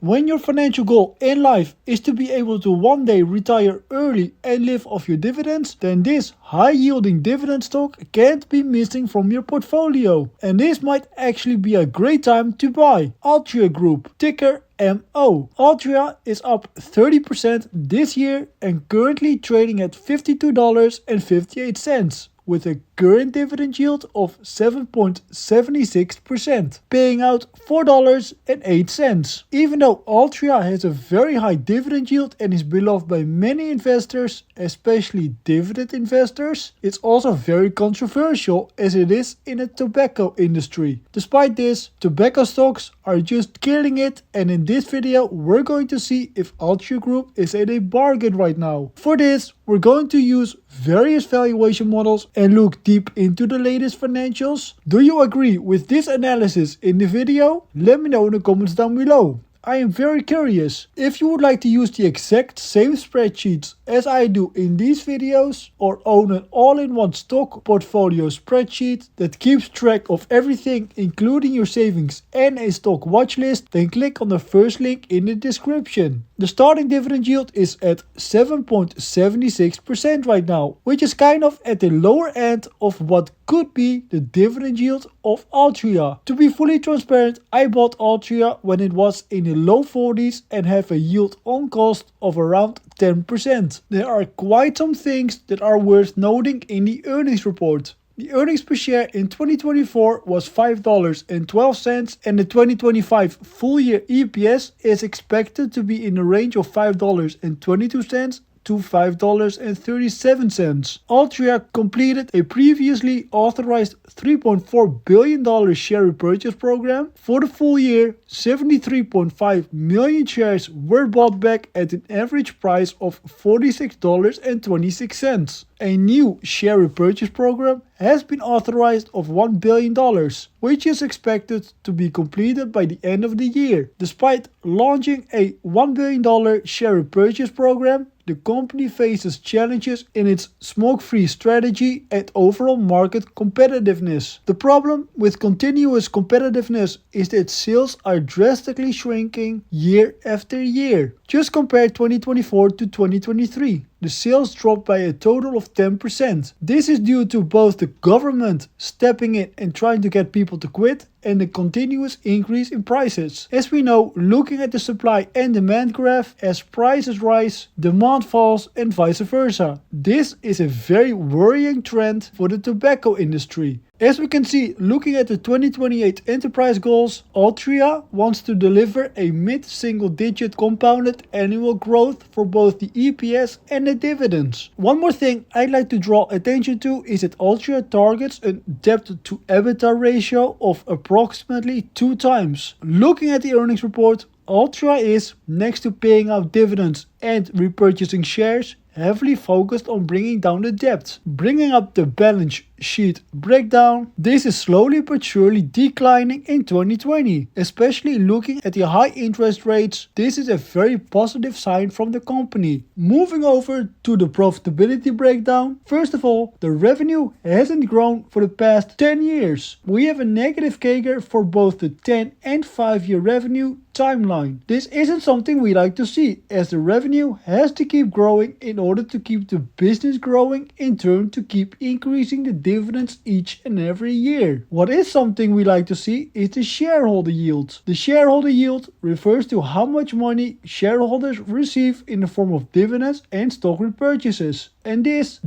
When your financial goal in life is to be able to one day retire early and live off your dividends, then this high-yielding dividend stock can't be missing from your portfolio. And this might actually be a great time to buy Altria Group, ticker MO. Altria is up 30% this year and currently trading at $52.58. With a current dividend yield of 7.76%, paying out $4.08. Even though Altria has a very high dividend yield and is beloved by many investors, especially dividend investors, it's also very controversial as it is in the tobacco industry. Despite this, tobacco stocks are just killing it, and in this video we're going to see if Altria Group is at a bargain right now. For this, we're going to use various valuation models and look deep into the latest financials. Do you agree with this analysis in the video? Let me know in the comments down below. I am very curious. If you would like to use the exact same spreadsheets as I do in these videos, or own an all-in-one stock portfolio spreadsheet that keeps track of everything including your savings and a stock watch list, then click on the first link in the description. The starting dividend yield is at 7.76% right now, which is kind of at the lower end of what could be the dividend yield of Altria. To be fully transparent, I bought Altria when it was in the low 40s and have a yield on cost of around 10%. There are quite some things that are worth noting in the earnings report. The earnings per share in 2024 was $5.12 and the 2025 full year EPS is expected to be in the range of $5.22 to $5.37. Altria completed a previously authorized $3.4 billion share repurchase program. For the full year, 73.5 million shares were bought back at an average price of $46.26. A new share repurchase program has been authorized of $1 billion, which is expected to be completed by the end of the year. Despite launching a $1 billion share repurchase program, the company faces challenges in its smoke-free strategy and overall market competitiveness. The problem with continuous competitiveness is that sales are drastically shrinking year after year. Just compare 2024 to 2023. The sales dropped by a total of 10%. This is due to both the government stepping in and trying to get people to quit and the continuous increase in prices. As we know, looking at the supply and demand graph, as prices rise, demand falls and vice versa. This is a very worrying trend for the tobacco industry. As we can see, looking at the 2028 enterprise goals, Altria wants to deliver a mid-single-digit compounded annual growth for both the EPS and the dividends. One more thing I'd like to draw attention to is that Altria targets a debt to EBITDA ratio of approximately 2 times. Looking at the earnings report, Altria is, next to paying out dividends and repurchasing shares, heavily focused on bringing down the debt. Bringing up the balance sheet breakdown, this is slowly but surely declining in 2020. Especially looking at the high interest rates, this is a very positive sign from the company. Moving over to the profitability breakdown, first of all, the revenue hasn't grown for the past 10 years. We have a negative CAGR for both the 10 and 5-year revenue timeline. This isn't something we like to see, as the revenue has to keep growing in order to keep the business growing, in turn to keep increasing the dividends each and every year. What is something we like to see is the shareholder yield. The shareholder yield refers to how much money shareholders receive in the form of dividends and stock repurchases. And this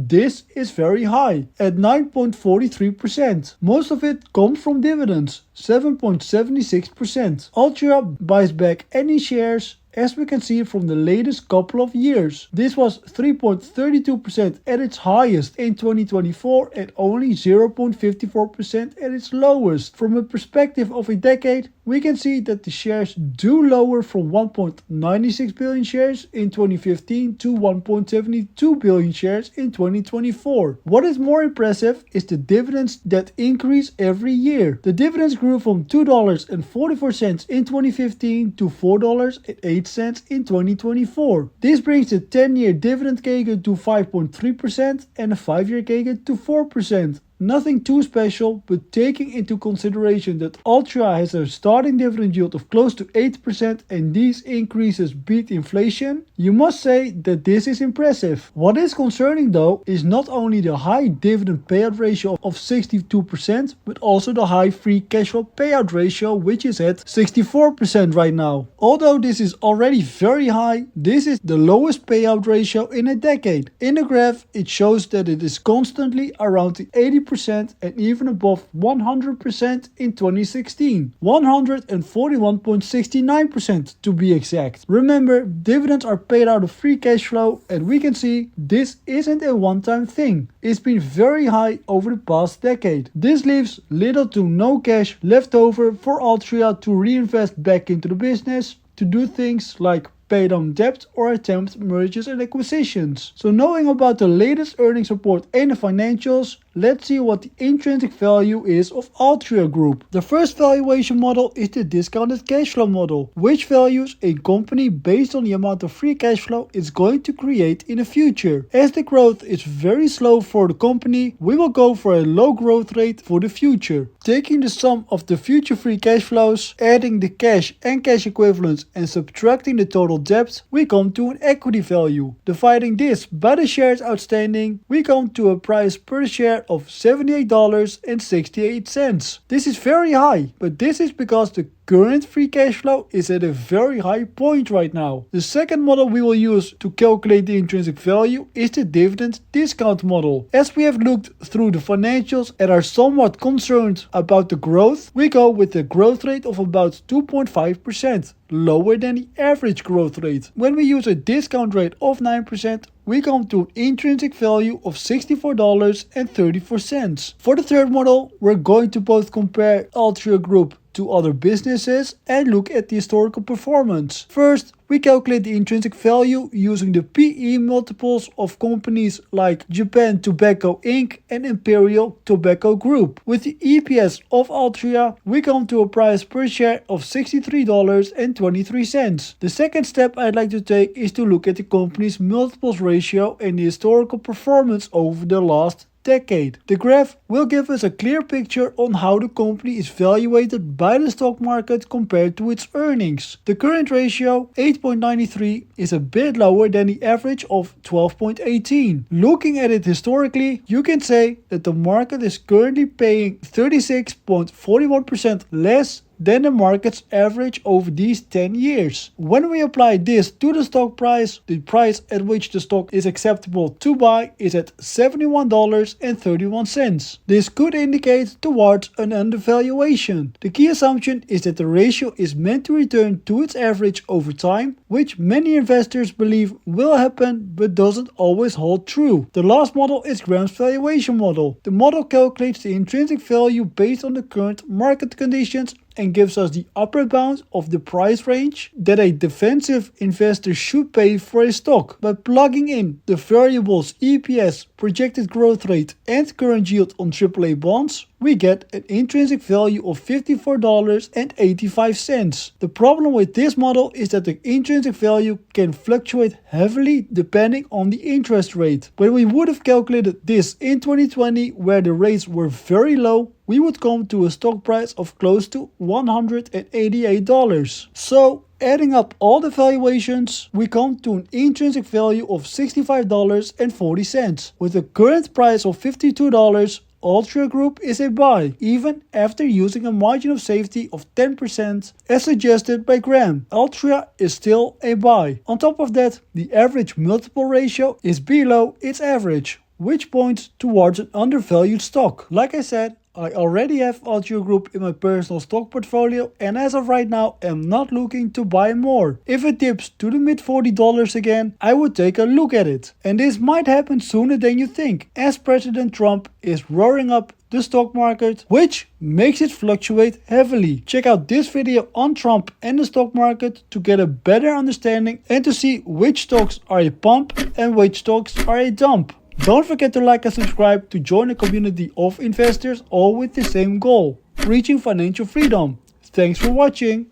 is very high, at 9.43%. Most of it comes from dividends, 7.76%. Altria buys back any shares, as we can see from the latest couple of years. This was 3.32% at its highest in 2024 and only 0.54% at its lowest. From a perspective of a decade, we can see that the shares do lower from 1.96 billion shares in 2015 to 1.72 billion shares in 2024. What is more impressive is the dividends that increase every year. The dividends grew from $2.44 in 2015 to $4.08 in 2024. This brings the 10-year dividend CAGR to 5.3% and a 5-year CAGR to 4%. Nothing too special, but taking into consideration that Altria has a starting dividend yield of close to 8% and these increases beat inflation, you must say that this is impressive. What is concerning though is not only the high dividend payout ratio of 62%, but also the high free cash flow payout ratio, which is at 64% right now. Although this is already very high, this is the lowest payout ratio in a decade. In the graph, it shows that it is constantly around the 80% and even above 100% in 2016. 141.69% to be exact. Remember, dividends are paid out of free cash flow and we can see this isn't a one-time thing. It's been very high over the past decade. This leaves little to no cash left over for Altria to reinvest back into the business, to do things like pay down debt or attempt mergers and acquisitions. So knowing about the latest earnings report and the financials, let's see what the intrinsic value is of Altria Group. The first valuation model is the discounted cash flow model, which values a company based on the amount of free cash flow it's going to create in the future. As the growth is very slow for the company, we will go for a low growth rate for the future. Taking the sum of the future free cash flows, adding the cash and cash equivalents and subtracting the total debt, we come to an equity value. Dividing this by the shares outstanding, we come to a price per share of $78.68. This is very high, but this is because the current free cash flow is at a very high point right now. The second model we will use to calculate the intrinsic value is the dividend discount model. As we have looked through the financials and are somewhat concerned about the growth, we go with a growth rate of about 2.5%, lower than the average growth rate. When we use a discount rate of 9%, we come to an intrinsic value of $64.34. For the third model, we're going to both compare Altria Group to other businesses and look at the historical performance. First, we calculate the intrinsic value using the PE multiples of companies like Japan Tobacco Inc. and Imperial Tobacco Group. With the EPS of Altria, we come to a price per share of $63.23. The second step I'd like to take is to look at the company's multiples ratio and the historical performance over the last decade. The graph will give us a clear picture on how the company is valuated by the stock market compared to its earnings. The current ratio, 8.93, is a bit lower than the average of 12.18. Looking at it historically, you can say that the market is currently paying 36.41% less than the market's average over these 10 years. When we apply this to the stock price, the price at which the stock is acceptable to buy is at $71.31. This could indicate towards an undervaluation. The key assumption is that the ratio is meant to return to its average over time, which many investors believe will happen but doesn't always hold true. The last model is Graham's valuation model. The model calculates the intrinsic value based on the current market conditions and gives us the upper bound of the price range that a defensive investor should pay for a stock. By plugging in the variables EPS, projected growth rate and current yield on AAA bonds, we get an intrinsic value of $54.85. The problem with this model is that the intrinsic value can fluctuate heavily depending on the interest rate. When we would have calculated this in 2020, where the rates were very low, we would come to a stock price of close to $188. So, adding up all the valuations, we come to an intrinsic value of $65.40. With a current price of $52, Altria Group is a buy, even after using a margin of safety of 10% as suggested by Graham. Altria is still a buy. On top of that, the average multiple ratio is below its average, which points towards an undervalued stock. Like I said, I already have Altria Group in my personal stock portfolio and as of right now am not looking to buy more. If it dips to the mid $40 again, I would take a look at it. And this might happen sooner than you think, as President Trump is roaring up the stock market, which makes it fluctuate heavily. Check out this video on Trump and the stock market to get a better understanding and to see which stocks are a pump and which stocks are a dump. Don't forget to like and subscribe to join a community of investors all with the same goal, reaching financial freedom. Thanks for watching.